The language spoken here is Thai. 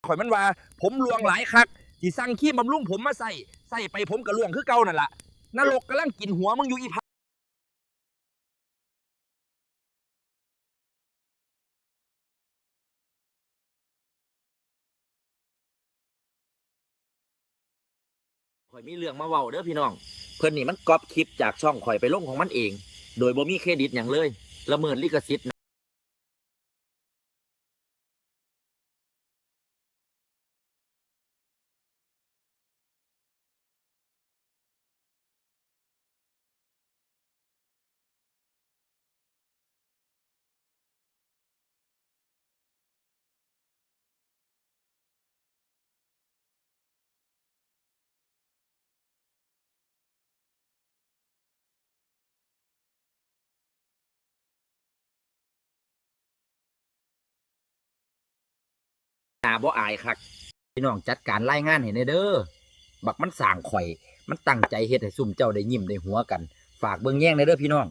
ข่อยมันว่าผมลวงหลายคักที่สั่งขี้บำรุงผมมาใส่ไปผมก็ลวงคือเก่านั่นล่ะนรกกำลังกินหัวมึงอยู่อีพข่อยมีเรื่องมาเว้าเด้อพี่น้องเพิ่นนี่มันก๊อปคลิปจากช่องข่อยไปลงของมันเองโดยบ่มีเครดิตหยังเลยละเมิดลิขสิทธิ์ตาบ่อายคักพี่น้องจัดการรายงานให้แน่เด้อบักมันสร้างข่อยมันตั้งใจเฮ็ดให้ซุ่มเจ้าได้ยิ้มได้หัวกันฝากเบิ่งแย่งในเด้อพี่น้อง